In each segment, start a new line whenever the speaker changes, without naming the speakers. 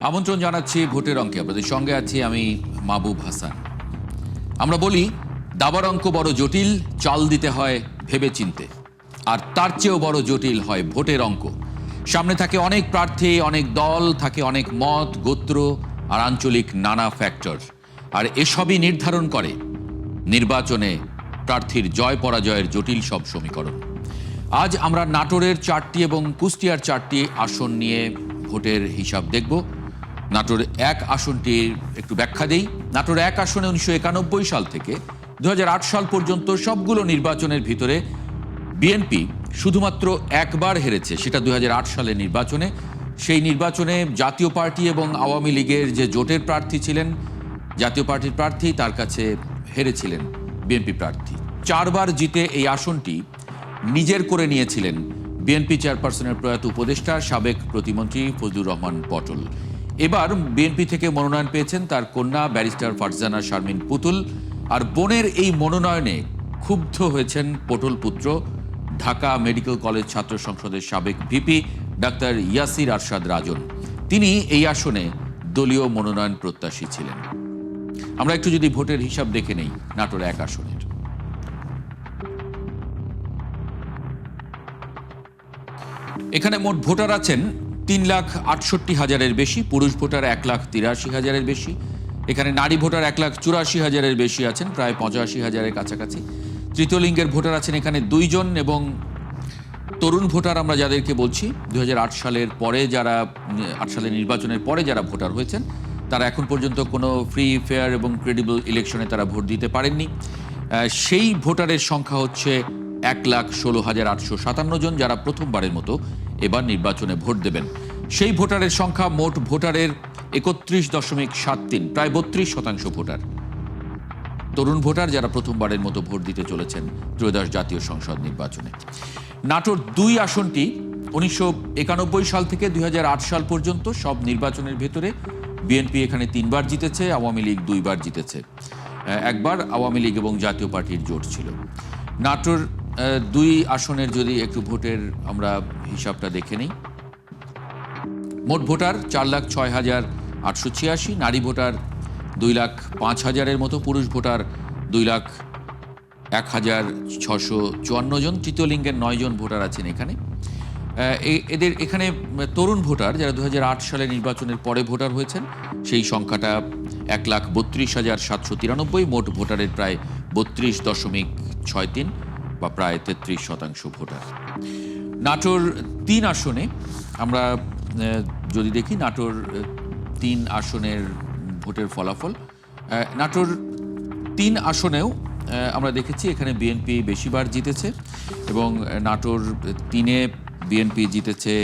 আমন্ত্রণ জানাচ্ছি ভোটের অঙ্কে। আপনাদের সঙ্গে আছি আমি মাহবুব হাসান। আমরা বলি দাবার অঙ্ক বড় জটিল, চাল দিতে হয় ভেবে চিনতে, আর তার চেয়েও বড় জটিল হয় ভোটের অঙ্ক। সামনে থাকে অনেক প্রার্থী, অনেক দল, থাকে অনেক মত, গোত্র আর আঞ্চলিক নানা ফ্যাক্টর, আর এসবই নির্ধারণ করে নির্বাচনে প্রার্থীর জয় পরাজয়ের জটিল সব সমীকরণ। আজ আমরা নাটোরের 4টি এবং কুষ্টিয়ার 4টি আসন নিয়ে ভোটের হিসাব দেখব। নাটোর 1 আসনটির একটু ব্যাখ্যা দেই। নাটোর 1 আসনে 1991 সাল থেকে 2008 সাল পর্যন্ত সবগুলো নির্বাচনের ভিতরে বিএনপি শুধুমাত্র একবার হেরেছে, সেটা 2008 সালের নির্বাচনে। সেই নির্বাচনে জাতীয় পার্টি এবং আওয়ামী লীগের যে জোটের প্রার্থী ছিলেন, জাতীয় পার্টির প্রার্থী, তার কাছে হেরেছিলেন বিএনপি প্রার্থী। 4 বার জিতে এই আসনটি নিজের করে নিয়েছিলেন বিএনপি চেয়ারপারসনের প্রয়াত উপদেষ্টা সাবেক প্রতিমন্ত্রী ফজলুর রহমান পটল। এবার বিএনপি থেকে মনোনয়ন পেয়েছেন তার কন্যা ব্যারিস্টার ফারজানা শারমিন পুতুল, আর বোনের এই মনোনয়নে ক্ষুব্ধ হয়েছেন পটল পুত্র ঢাকা মেডিকেল কলেজ ছাত্র সংসদের সাবেক ভিপি ডাক্তার ইয়াসির আরশাদ রাজন। তিনি এই আসনে দলীয় মনোনয়ন প্রত্যাশী ছিলেন। আমরা একটু যদি ভোটের হিসাব দেখে নেই নাটোর 1 আসনের। এখানে মোট ভোটার আছেন 3,68,000-এর বেশি, পুরুষ ভোটার 1,83,000-এর বেশি। এখানে নারী ভোটার 1,84,000-এর বেশি আছেন, প্রায় 85,000-এর কাছাকাছি। তৃতীয় লিঙ্গের ভোটার আছেন এখানে 2 জন, এবং তরুণ ভোটার আমরা যাদেরকে বলছি 2008 সালের পরে যারা 8 সালের নির্বাচনের পরে যারা ভোটার হয়েছেন, তারা এখন পর্যন্ত কোনো ফ্রি, ফেয়ার এবং ক্রেডিবল ইলেকশনে তারা ভোট দিতে পারেননি। সেই ভোটারের সংখ্যা হচ্ছে 1,16,857 জন, যারা প্রথমবারের মতো এবার নির্বাচনে ভোট দেবেন। সেই ভোটারের সংখ্যা মোট ভোটারের 31.73, প্রায় 32% ভোটার তরুণ ভোটার, যারা প্রথমবারের মতো ভোট দিতে চলেছেন ত্রয়োদশ জাতীয় সংসদ নির্বাচনে। নাটোর 2 আসনটি 1991 সাল থেকে 2008 সাল পর্যন্ত সব নির্বাচনের ভেতরে বিএনপি এখানে 3 বার জিতেছে, আওয়ামী লীগ 2 বার জিতেছে। একবার আওয়ামী লীগ এবং জাতীয় পার্টির জোট ছিল। নাটোর 2 আসনের যদি একটু ভোটের আমরা হিসাবটা দেখে নিই। মোট ভোটার 4,06,886, নারী ভোটার 2,05,000-এর মতো, পুরুষ ভোটার 2,01,654 জন। তৃতীয় লিঙ্গের 9 জন ভোটার আছেন এখানে। এদের এখানে তরুণ ভোটার যারা 2008 সালে নির্বাচনের পরে ভোটার হয়েছেন, সেই সংখ্যাটা 1,32,793, মোট ভোটারের প্রায় 32.63 বা প্রায় 33% ভোটার। নাটোর 3 আসনে আমরা যদি দেখি নাটোর 3 আসনের ভোটের ফলাফল, নাটোর 3 আসনেও আমরা দেখেছি এখানে বিএনপি বেশিবার জিতেছে, এবং নাটোর 3-এ বিএনপি জিতেছে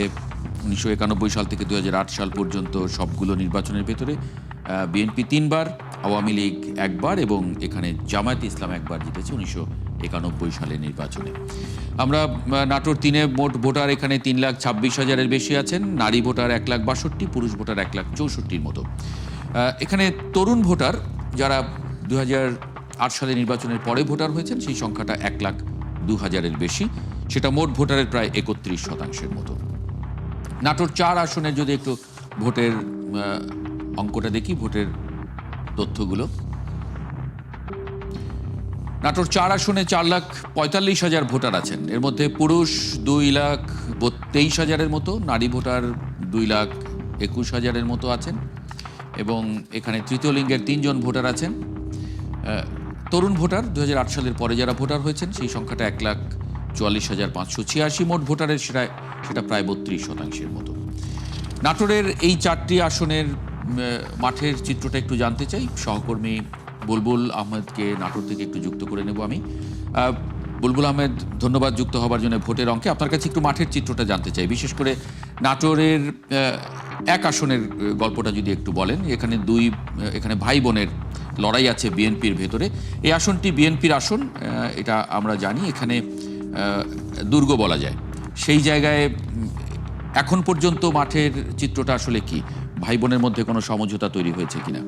1991 সাল থেকে 2008 সাল পর্যন্ত সবগুলো নির্বাচনের ভেতরে বিএনপি 3 বার, আওয়ামী লীগ 1 বার, এবং এখানে জামায়াতে ইসলাম 1 বার জিতেছে 1991 সালের নির্বাচনে। আমরা নাটোর 3-এ মোট ভোটার এখানে 3,26,000-এর বেশি আছেন, নারী ভোটার 1,62,000, পুরুষ ভোটার 1,64,000-এর মতো। এখানে তরুণ ভোটার যারা 2008 সালে নির্বাচনের পরে ভোটার হয়েছেন, সেই সংখ্যাটা 1,02,000-এর বেশি, সেটা মোট ভোটারের প্রায় 31%-এর মতো। নাটোর 4 আসনের যদি একটু ভোটের অঙ্কটা দেখি, ভোটের তথ্যগুলো। নাটোর 4 আসনে 4,45,000 ভোটার আছেন, এর মধ্যে পুরুষ 2,23,000-এর মতো, নারী ভোটার 2,21,000-এর মতো আছেন, এবং এখানে তৃতীয় লিঙ্গের 3 জন ভোটার আছেন। তরুণ ভোটার 2008 সালের পরে যারা ভোটার হয়েছেন, সেই সংখ্যাটা 1,44,586, মোট ভোটারের সেটা প্রায় 32%-এর মতো। নাটোরের এই 4টি আসনের মাঠের চিত্রটা একটু জানতে চাই। সহকর্মী বুলবুল আহমেদকে নাটোর থেকে একটু যুক্ত করে নেব আমি। বুলবুল আহমেদ, ধন্যবাদ যুক্ত হবার জন্য ভোটের অঙ্কে। আপনার কাছে একটু মাঠের চিত্রটা জানতে চাই, বিশেষ করে নাটোরের 1 আসনের গল্পটা যদি একটু বলেন। এখানে ভাই বোনের লড়াই আছে বিএনপির ভেতরে। এই আসনটি বিএনপির আসন, এটা আমরা জানি। এখানে দুর্গ বলা যায়। সেই জায়গায় এখন পর্যন্ত মাঠের চিত্রটা আসলে কি? ভাই বোনের মধ্যে কোনো সমঝোতা তৈরি হয়েছে কিনা?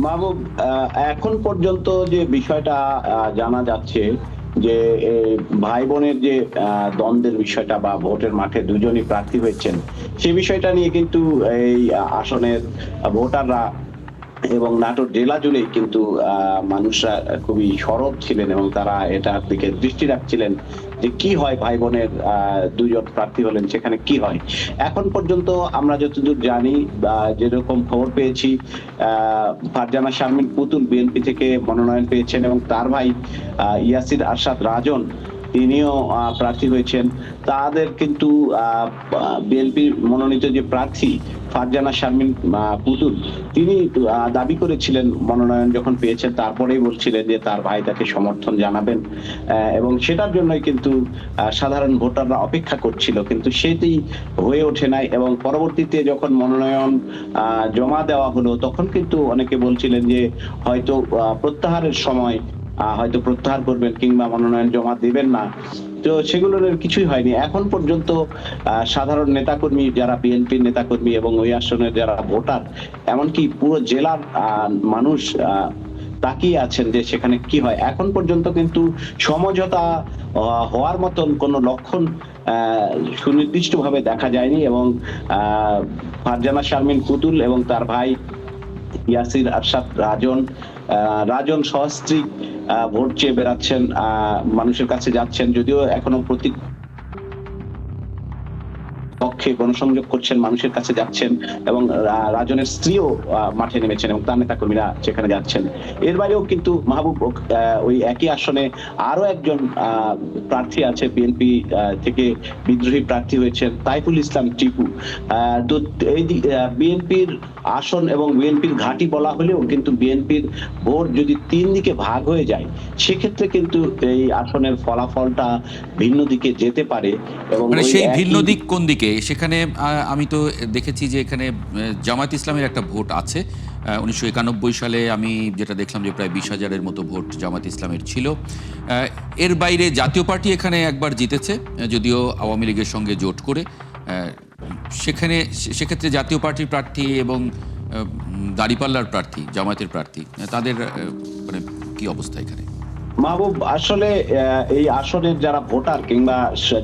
মাহবুব, এখন পর্যন্ত যে বিষয়টা জানা যাচ্ছে যে ভাই বোনের যে দ্বন্দ্বের বিষয়টা বা ভোটের মাঠে দুজনই প্রার্থী হয়েছেন, সে বিষয়টা নিয়ে কিন্তু এই আসনের ভোটাররা এবং নাটোর জেলা জুড়েই কিন্তু মানুষরা খুবই সরব ছিলেন এবং তারা এটার দিকে দৃষ্টি রাখছিলেন যে কি হয়, ভাই বোনের দুজন প্রার্থী হলেন, সেখানে কি হয়। এখন পর্যন্ত আমরা যতদূর জানি বা যেরকম খবর পেয়েছি, ফারজানা শারমিন পুতুল বিএনপি থেকে মনোনয়ন পেয়েছেন এবং তার ভাই ইয়াসির আরশাদ রাজন তিনিও প্রার্থী হয়েছেন। তাদের কিন্তু বিএনপির মনোনীত যে প্রার্থী ফারজানা শারমিন পুতুল, তিনি দাবি করেছিলেন মনোনয়ন যখন পেয়েছেন তারপরেই বলছিলেন যে তার ভাই তাকে সমর্থন জানাবেন, এবং সেটার জন্যই কিন্তু সাধারণ ভোটাররা অপেক্ষা করছিল, কিন্তু সেটি হয়ে ওঠে নাই। এবং পরবর্তীতে যখন মনোনয়ন জমা দেওয়া হলো তখন কিন্তু অনেকে বলছিলেন যে হয়তো প্রত্যাহারের সময় হয়তো প্রত্যাহার করবেন কিংবা মনোনয়ন জমা দেবেন না। তো সেগুলোর কিছুই হয়নি এখন পর্যন্ত। সাধারণ নেতাকর্মী যারা বিএনপির নেতাকর্মী এবং ওই আসনের যারা ভোটার, এমনকি পুরো জেলার মানুষ তাকিয়ে আছেন যে সেখানে কি হয়। এখন পর্যন্ত কিন্তু সমঝোতা হওয়ার মতন কোনো লক্ষণ সুনির্দিষ্ট ভাবে দেখা যায়নি এবং ফারজানা শারমিন পুতুল এবং তার ভাই ইয়াসির আরশাদ রাজন সহস্ত্রী ভোট চেয়ে বেড়াচ্ছেন, মানুষের কাছে যাচ্ছেন, যদিও এখনো পক্ষে গণসংযোগ করছেন, মানুষের কাছে যাচ্ছেন এবং রাজনের স্ত্রীও মাঠে নেমেছেন এবং তার নেতা কর্মীরা সেখানে যাচ্ছেন। এর বাইরেও কিন্তু মাহবুব ওই একই আসনে আরো একজন প্রার্থী আছে, বিএনপি থেকে বিদ্রোহী প্রার্থী হয়েছেন তাইফুল ইসলাম টিপু। তো এই বিএনপির আসন এবং বিএনপির ঘাঁটি বলা হলেও কিন্তু বিএনপির ভোট যদি 3 দিকে ভাগ হয়ে যায় সেক্ষেত্রে কিন্তু এই আসনের ফলাফলটা ভিন্ন দিকে যেতে পারে। এবং
মানে সেই ভিন্ন দিক কোন দিকে? সেখানে আমি তো দেখেছি যে এখানে জামায়াত ইসলামের একটা ভোট আছে। 1991 সালে আমি যেটা দেখলাম যে প্রায় 20,000-এর মতো ভোট জামায়াত ইসলামের ছিল। এর বাইরে জাতীয় পার্টি এখানে একবার জিতেছে, যদিও আওয়ামী লীগের সঙ্গে জোট করে। সেক্ষেত্রে জাতীয় পার্টির প্রার্থী এবং দাঁড়িপাল্লার প্রার্থী, জামায়াতের প্রার্থী, তাদের মানে কি অবস্থা এখানে?
মাহবুব, আসলে এই আসনের যারা ভোটার কিংবা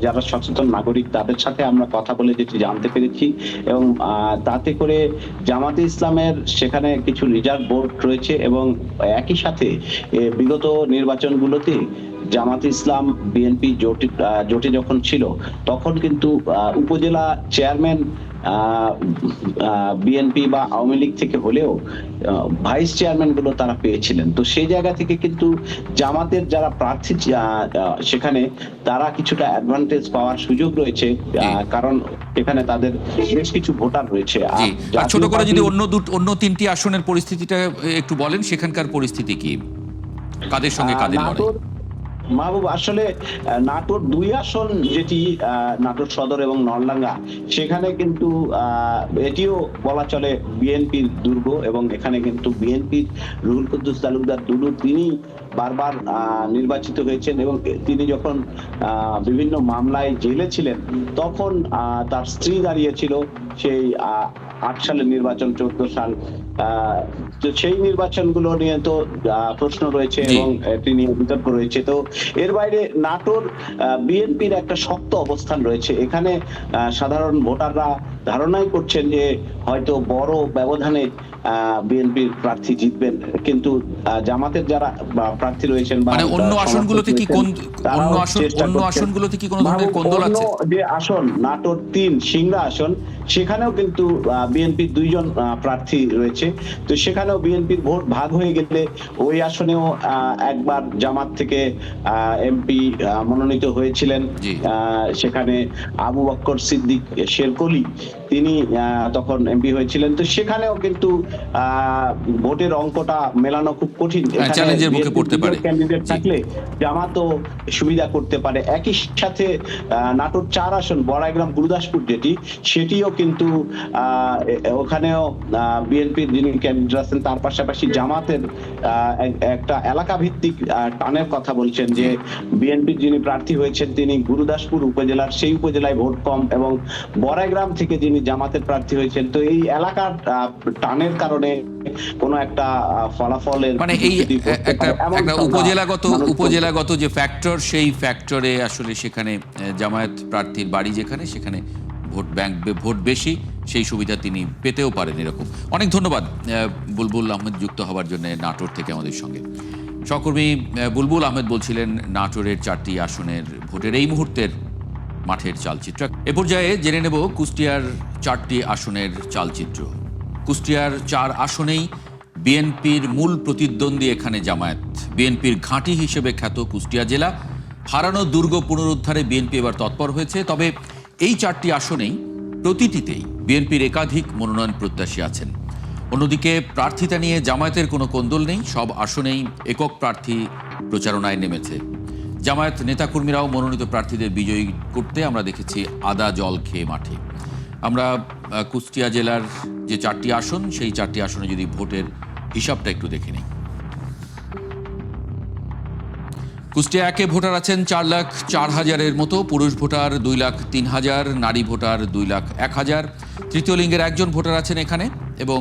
যারা সচেতন নাগরিক তাদের সাথে আমরা কথা বলে যেটি জানতে পেরেছি, এবং তাতে করে জামাতে ইসলামের সেখানে কিছু রিজার্ভ ভোট রয়েছে এবং একই সাথে বিগত নির্বাচনগুলোতে জামাত ইসলাম বিএনপি জোটে যখন ছিল তখন কিন্তু উপজেলা চেয়ারম্যান বিএনপি বা আওয়ামী লীগ থেকে হলেও ভাইস চেয়ারম্যান গুলো তারা পেয়েছিলেন। তো সেই জায়গা থেকে কিন্তু জামাতের যারা প্রার্থী সেখানে তারা কিছুটা অ্যাডভান্টেজ পাওয়ার সুযোগ রয়েছে, কারণ এখানে তাদের বেশ কিছু ভোটার রয়েছে।
আর ছোট করে যদি অন্য 3টি আসনের পরিস্থিতিটা একটু বলেন, সেখানকার পরিস্থিতি কি, কাদের সঙ্গে কাদের লড়াই?
মাহবুব, আসলে নাটোর 2 আসন যেটি নাটোর সদর এবং নলডাঙ্গা, সেখানে কিন্তু এটিও বলা চলে বিএনপির দুর্গ এবং এখানে কিন্তু বিএনপির রুহুল কুদ্দুস তালুকদার দুলু তিনি বারবার নির্বাচিত হয়েছেন এবং তিনি যখন বিভিন্ন মামলায় জেলে ছিলেন তখন তার স্ত্রী দাঁড়িয়েছিল সেই 8 সালের নির্বাচন, 14 সাল, তো সেই নির্বাচনগুলো নিয়ে তো প্রশ্ন রয়েছে এবং এটি নিয়ে বিতর্ক রয়েছে। তো এর বাইরে নাটোর বিএনপির একটা শক্ত অবস্থান রয়েছে, এখানে সাধারণ ভোটাররা ধারণাই করছেন যে হয়তো বড় ব্যবধানে বিএনপির প্রার্থী জিতবেন, কিন্তু জামাতের যারা প্রার্থী রয়েছেন
মানে অন্য আসনগুলোতে কি কোনো ধরনের কোন্দল আছে?
যে আসন নাটোর 3 সিংড়া আসন, সেখানেও কিন্তু বিএনপির 2 জন প্রার্থী রয়েছে। তো সেখানেও বিএনপির ভোট ভাগ হয়ে গেলে ওই আসনেও একবার জামাত থেকে এমপি মনোনীত হয়েছিলেন, সেখানে আবু বকর সিদ্দিক শেরকলি তিনি তখন এমপি হয়েছিলেন। তো সেখানেও কিন্তু ভোটের অঙ্কটা মেলানো খুব কঠিন,
চ্যালেঞ্জের মুখে পড়তে পারে
ক্যান্ডিডেট থাকলে জামাতও সুবিধা করতে পারে। একই সাথে নাটোর 4 আসন বড়াইগ্রাম গুরুদাসপুর সেটিও কিন্তু ওখানেও বিএনপির যিনি ক্যান্ডিডেট আছেন তার পাশাপাশি জামাতের একটা এলাকা ভিত্তিক টানের কথা বলছেন যে বিএনপির যিনি প্রার্থী হয়েছেন তিনি গুরুদাসপুর উপজেলার, সেই উপজেলায় ভোট কম, এবং বড়াইগ্রাম থেকে যিনি জামাতের প্রার্থী হয়েছেন, তো এই এলাকার টানের কারণে কোনো একটা ফলাফলের
মানে এই
ভিত্তি করতে
একটা
পারে, এমনটা
একটা
না।
উপজেলাগত যে ফ্যাক্টর, সেই ফ্যাক্টরে আসলে সেখানে জামায়াত প্রার্থীর বাড়ি যেখানে, সেখানে ভোট বেশি, সেই সুবিধা তিনি পেতেও পারেন এরকম। অনেক ধন্যবাদ বুলবুল আহমেদ যুক্ত হওয়ার জন্য নাটোর থেকে আমাদের সঙ্গে। সহকর্মী বুলবুল আহমেদ বলছিলেন নাটোরের 4টি আসনের ভোটের এই মুহূর্তের মাঠের চালচিত্র। এ পর্যায়ে জেনে নেব কুষ্টিয়ার 4টি আসনের চালচিত্র। কুষ্টিয়ার 4 আসনেই বিএনপির মূল প্রতিদ্বন্দ্বী এখানে জামায়াত। বিএনপির ঘাঁটি হিসেবে খ্যাত কুষ্টিয়া জেলা হারানো দুর্গ পুনরুদ্ধারে বিএনপি এবার তৎপর হয়েছে। তবে এই 4টি আসনেই প্রতিটিতেই বিএনপির একাধিক মনোনয়ন প্রত্যাশী আছেন। অন্যদিকে প্রার্থিতা নিয়ে জামায়াতের কোনো কোন্দল নেই, সব আসনেই একক প্রার্থী প্রচারণায় নেমেছে। জামায়াত নেতাকর্মীরাও মনোনীত প্রার্থীদের বিজয়ী করতে আমরা দেখেছি আদা জল খেয়ে মাঠে। আমরা কুষ্টিয়া জেলার যে 4টি আসন, সেই 4টি আসনে যদি ভোটের হিসাবটা একটু দেখে নিই। কুষ্টিয়া 1-এ ভোটার আছেন 4,04,000-এর মতো, পুরুষ ভোটার 2,03,000, নারী ভোটার 2,01,000। তৃতীয় লিঙ্গের একজন ভোটার আছেন এখানে, এবং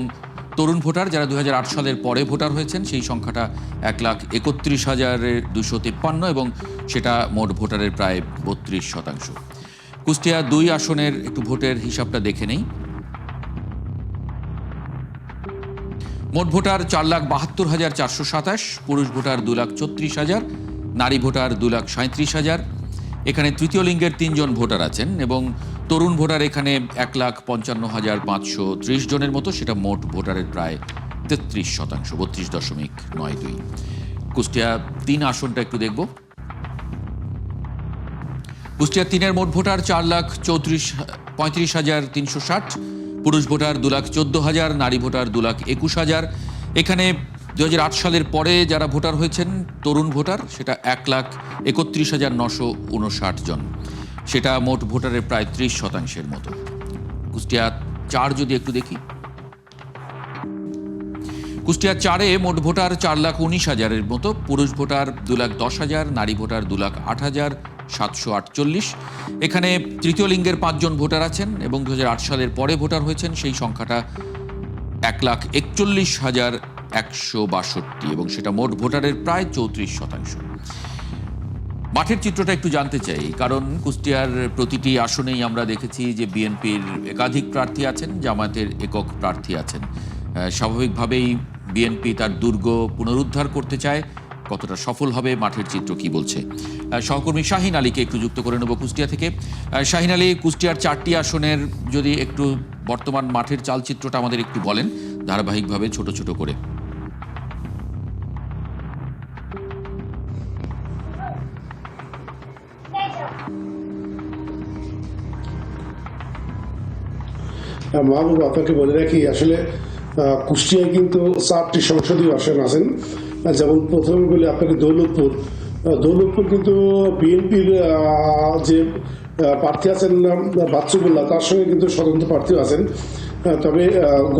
তরুণ ভোটার যারা 2008 সালের পরে ভোটার হয়েছেন সেই সংখ্যাটা 1,31,253, এবং সেটা মোট ভোটারের প্রায় 32%। কুষ্টিয়া 2 আসনের একটু ভোটের হিসাবটা দেখে নেই। মোট ভোটার 4,72,427, পুরুষ ভোটার 2,34,000, নারী ভোটার 2,37,000। এখানে তৃতীয় লিঙ্গের 3 জন ভোটার আছেন, এবং তরুণ ভোটার এখানে 1,55,530 জনের মতো, সেটা মোট ভোটারের প্রায় 33%, 32.92। কুষ্টিয়া 3 আসনটা একটু দেখব। কুষ্টিয়া 3-এর মোট ভোটার 4,35,360, পুরুষ ভোটার 2,14,000, নারী ভোটার 2,21,000। এখানে 2008 সালের পরে যারা ভোটার হয়েছেন তরুণ ভোটার, সেটা 1,31,959 জন, সেটা মোট ভোটারের প্রায় 30%-এর মতো। কুষ্টিয়া 4 যদি একটু দেখি, কুষ্টিয়া 4-এ মোট ভোটার 4,19,000-এর মতো, পুরুষ ভোটার 2,10,000, নারী ভোটার 2,08,748। এখানে তৃতীয় লিঙ্গের 5 জন ভোটার আছেন, এবং 2008 সালের পরে ভোটার হয়েছেন সেই সংখ্যাটা 1,41,162, এবং সেটা মোট ভোটারের প্রায় 34%। মাঠের চিত্রটা একটু জানতে চাই, কারণ কুষ্টিয়ার প্রতিটি আসনেই আমরা দেখেছি যে বিএনপির একাধিক প্রার্থী আছেন, জামায়াতের একক প্রার্থী আছেন। স্বাভাবিকভাবেই বিএনপি তার দুর্গ পুনরুদ্ধার করতে চায়, কতটা সফল হবে মাঠের চিত্র কি বলছে। সহকর্মী শাহিন আলীকে একটু যুক্ত করে নেব কুষ্টিয়া থেকে। শাহিন আলী, কুষ্টিয়ার 4টি আসনের যদি একটু বর্তমান মাঠের চালচিত্রটা আমাদের একটু বলেন ধারাবাহিকভাবে ছোট ছোট করে।
মাহবুব, আপনাকে বলে রাখি আসলে কুষ্টিয়ায় কিন্তু 4টি সংসদীয় আসন আছেন। যেমন প্রথমে বলি আপনাকে দৌলতপুর কিন্তু বিএনপির যে প্রার্থী আছেন বাচ্চুবুল্লাহ, তার সঙ্গে কিন্তু স্বতন্ত্র প্রার্থীও আছেন। তবে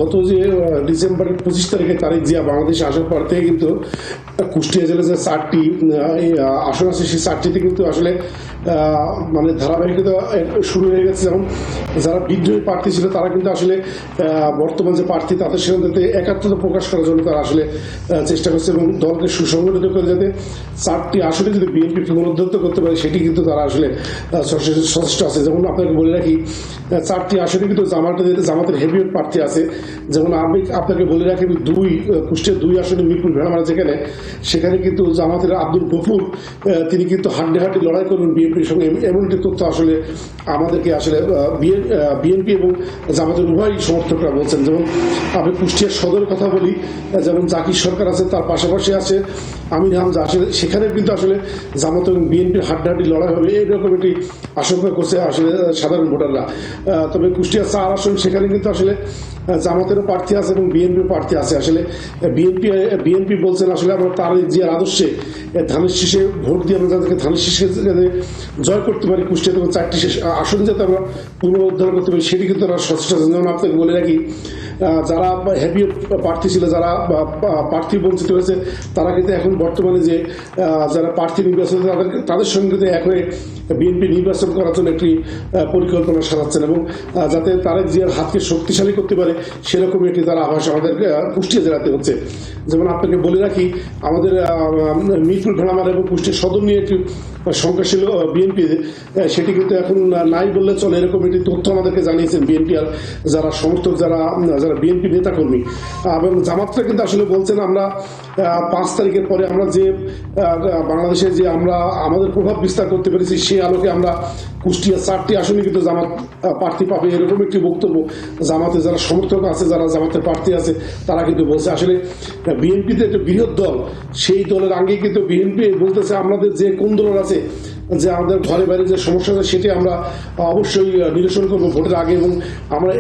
গত যে ডিসেম্বরের 25 তারিখ জিয়া বাংলাদেশ আসন পর থেকে কিন্তু কুষ্টিয়া জেলার যে 4টি আসন আছে সেই 4টিতে কিন্তু আসলে মানে ধারাবাহিকতা শুরু হয়ে গেছে। যেমন যারা বিদ্রোহী প্রার্থী ছিল তারা কিন্তু আসলে বর্তমান যে প্রার্থী তাদের সাথে একাত্মতা প্রকাশ করার জন্য তারা আসলে চেষ্টা করছে, এবং দলকে সুসংগঠিত করে যাতে 4টি আসলে যদি বিএনপি পুনরুদ্ধার করতে পারে সেটি কিন্তু তারা আসলে সচেষ্ট আছে। যেমন আপনাকে বলে রাখি 4টি আসনে কিন্তু জামাতের হেভিওয়েট প্রার্থী আছে। যেমন আমি আপনাকে বলে রাখি কুষ্টিয়া 2 আসনে মিরপুর ভেড়ামারা সেখানে কিন্তু জামাতের আব্দুল গফুর তিনি কিন্তু হাড্ডাহাড্ডি লড়াই করবেন বিএনপির সঙ্গে, এমন একটি তথ্য আসলে আমাদেরকে আসলে বিএনপি এবং জামাতের উভয় সমর্থকরা বলছেন। যেমন আমি কুষ্টিয়ার সদরের কথা বলি, যেমন জাকির সরকার আছে, তার পাশাপাশি আছে আমির হামজা, আসলে সেখানে কিন্তু আসলে জামাত এবং বিএনপির হাড্ডাহাড্ডি লড়াই হবে এরকম একটি আশঙ্কা করছে আসলে সাধারণ ভোটাররা। তবে কুষ্টিয়া 4 আসন সেখানে কিন্তু আসলে জামাতেরও প্রার্থী আছে এবং বিএনপির প্রার্থী আছে। আসলে বিএনপি বলছেন আসলে আমরা তারেক জিয়ার আদর্শে ধানের শীষে ভোট দিয়ে আমরা যাদেরকে ধানের শীষে জয় করতে পারি কুষ্টিয়া, এবং 4টি আসন যাতে আমরা পুনরুদ্ধার করতে পারি সেটি কিন্তু তারা সচেষ্ট আছেন। যেমন আপনাকে বলে রাখি যারা হ্যাপি প্রার্থী ছিল, যারা প্রার্থী বঞ্চিত হয়েছে, তারা কিন্তু এখন বর্তমানে যে যারা প্রার্থী নির্বাচন তাদের সঙ্গে কিন্তু এক হয়ে বিএনপি নির্বাচন করার জন্য একটি পরিকল্পনা সাজাচ্ছেন এবং যাতে তারেক জিয়ার হাতকে শক্তিশালী করতে পারে সেরকম একটি তারা আভাস আমাদের কুষ্টিয়া জেলাতে হচ্ছে। যেমন আপনাকে বলে রাখি, আমাদের মিরপুর ভেড়ামার এবং কুষ্টিয়া সদর নিয়ে একটি সংখ্যাশীল বিএনপি, সেটি কিন্তু এখন নাই বললে চলে, এরকম একটি তথ্য আমাদেরকে জানিয়েছেন বিএনপি আর যারা সমর্থক, যারা বিএনপি নেতাকর্মী। এবং জামাতরা কিন্তু আসলে বলছেন আমরা 5 তারিখের পরে আমরা যে বাংলাদেশে যে আমরা আমাদের প্রভাব বিস্তার করতে পেরেছি, সেই আলোকে আমরা কুষ্টিয়া 4টি আসনে কিন্তু জামাত প্রার্থী পাবে, এরকম একটি বক্তব্য জামাতে যারা সমর্থক আছে, যারা জামাতের প্রার্থী আছে, তারা কিন্তু বলছে। আসলে বিএনপিতে একটা বৃহৎ দল, সেই দলের আগে কিন্তু বিএনপি বলতেছে আমাদের যে কোন দল আছে, যে আমাদের ঘরে বাইরে যে সমস্যা আছে সেটি আমরা অবশ্যই নিরসন করবো ভোটের আগে, এবং আমরা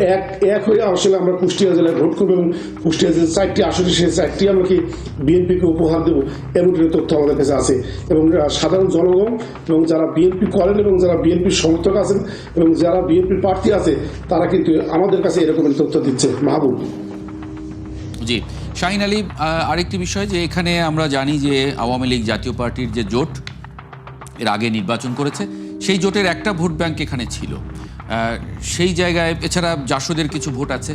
এক হয়ে আসলে আমরা কুষ্টিয়া জেলায় ভোট করবো এবং কুষ্টিয়া যে 4টি আসনে সেই 4টি আমরা কি বিএনপিকে উপহার দেবো, এমন একটি তথ্য আমাদের কাছে আছে। এবং সাধারণ জনগণ এবং যারা বিএনপি করেন এবং যারা বিএনপির সমর্থক আছেন এবং যারা বিএনপির প্রার্থী আছে, তারা কিন্তু আমাদের কাছে এরকম তথ্য দিচ্ছে। মাহবুব।
জি, শাহিন আলী, আরেকটি বিষয় যে এখানে আমরা জানি যে আওয়ামী লীগ জাতীয় পার্টির যে জোট এর আগে নির্বাচন করেছে, সেই জোটের একটা ভোট ব্যাংক এখানে ছিল। সেই জায়গায় এছাড়া জাসদের কিছু ভোট আছে।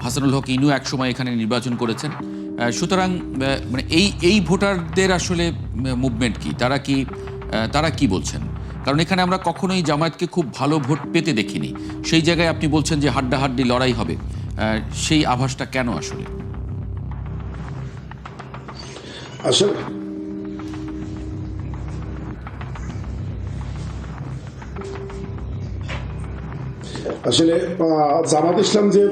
হাসানুল হক ইনু একসময় এখানে নির্বাচন করেছেন। সুতরাং মানে এই ভোটারদের আসলে মুভমেন্ট কি, তারা কি বলছেন? কারণ এখানে আমরা কখনোই জামায়াতকে খুব ভালো ভোট পেতে দেখিনি। সেই জায়গায় আপনি বলছেন যে হাড্ডাহাড্ডি লড়াই হবে, সেই আভাসটা কেন আসলে?
আসলে জামাত ইসলাম যে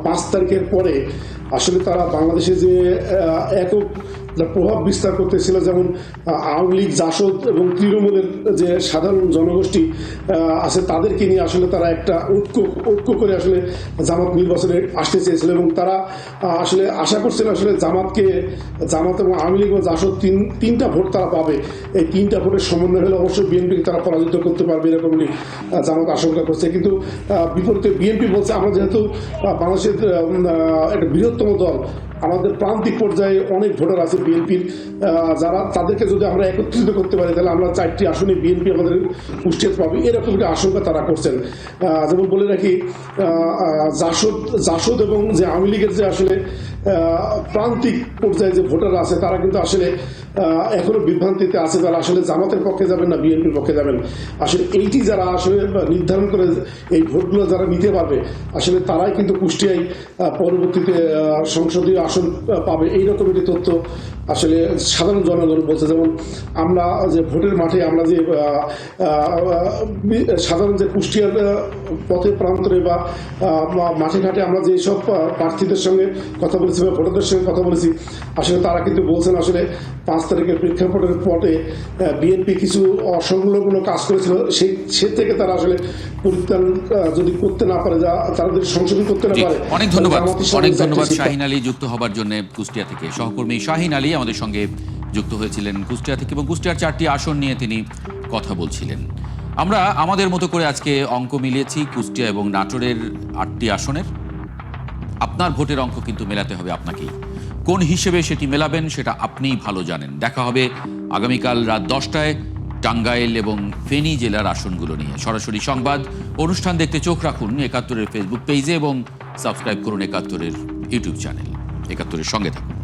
5 তারিখের পরে আসলে তারা বাংলাদেশে যে একক প্রভাব বিস্তার করতেছিল, যেমন আওয়ামী লীগ, জাসদ এবং তৃণমূলের যে সাধারণ জনগোষ্ঠী আছে, তাদেরকে নিয়ে আসলে তারা একটা ঐক্য করে আসলে জামাত নির্বাচনে আসতে চেয়েছিল এবং তারা আসলে আশা করছিল আসলে জামাত এবং আওয়ামী লীগ ও জাসদ তিনটা ভোট তারা পাবে। এই 3টা ভোটের সমন্বয় হলে অবশ্যই বিএনপিকে তারা পরাজিত করতে পারবে, এরকমই জামাত আশঙ্কা করছে। কিন্তু বিপরীতে বিএনপি বলছে আমরা যেহেতু বাংলাদেশের একটা বৃহত্তম দল, আমাদের প্রান্তিক পর্যায়ে অনেক ভোটার আছে বিএনপির, যারা তাদেরকে যদি আমরা একত্রিত করতে পারি তাহলে আমরা 4টি আসনে বিএনপি আমাদের কুষ্টিয়াতে পাবে, এরকম একটা আশঙ্কা তারা করছেন। যেমন বলে রাখি, জাসদ এবং যে আওয়ামী লীগের যে আসলে প্রান্তিক পর্যায়ে যে ভোটার আছে, তারা কিন্তু আসলে এখনো বিভ্রান্তিতে আছে, তারা আসলে জামাতের পক্ষে যাবেন না বিএনপির পক্ষে যাবেন। আসলে এইটি যারা আসলে নির্ধারণ করে এই ভোটগুলো যারা নিতে পারবে, আসলে তারাই কিন্তু কুষ্টিয়ায় পরবর্তীতে সংসদীয় আসন পাবে, এইরকম একটি তথ্য আসলে সাধারণ জনগণ বলছে। যেমন আমরা যে ভোটের মাঠে আমরা যে সাধারণ যে কুষ্টিয়ার পথে প্রান্তরে বা মাঠে ঘাটে আমরা যে সব প্রার্থীদের সঙ্গে কথা বলেছি বা ভোটারদের সঙ্গে কথা বলেছি, আসলে তারা কিন্তু বলছেন আসলে 5 তারিখের প্রেক্ষাপটের পরে বিএনপি কিছু অসংলগ্ন কাজ করেছিল, সে থেকে তারা আসলে পরিত্রাণ যদি করতে না পারে, তারা যদি সংশোধন করতে না পারে।
অনেক ধন্যবাদ শাহিন আলী যুক্ত হবার জন্য কুষ্টিয়া থেকে। সহকর্মী শাহিন আলী আমাদের সঙ্গে যুক্ত হয়েছিলেন কুষ্টিয়া থেকে এবং কুষ্টিয়ার 4টি আসন নিয়ে তিনি কথা বলছিলেন। আমরা আমাদের মতো করে আজকে অঙ্ক মিলিয়েছি কুষ্টিয়া এবং নাটোরের 8টি আসনের। আপনার ভোটের অঙ্ক কিন্তু মেলাতে হবে আপনাকেই। কোন হিসেবে সেটি মেলাবেন সেটা আপনিই ভালো জানেন। দেখা হবে আগামীকাল রাত 10টায় টাঙ্গাইল এবং ফেনী জেলার আসনগুলো নিয়ে। সরাসরি সংবাদ অনুষ্ঠান দেখতে চোখ রাখুন 71-এর ফেসবুক পেজে এবং সাবস্ক্রাইব করুন 71-এর ইউটিউব চ্যানেল। 71-এর সঙ্গে থাকুন।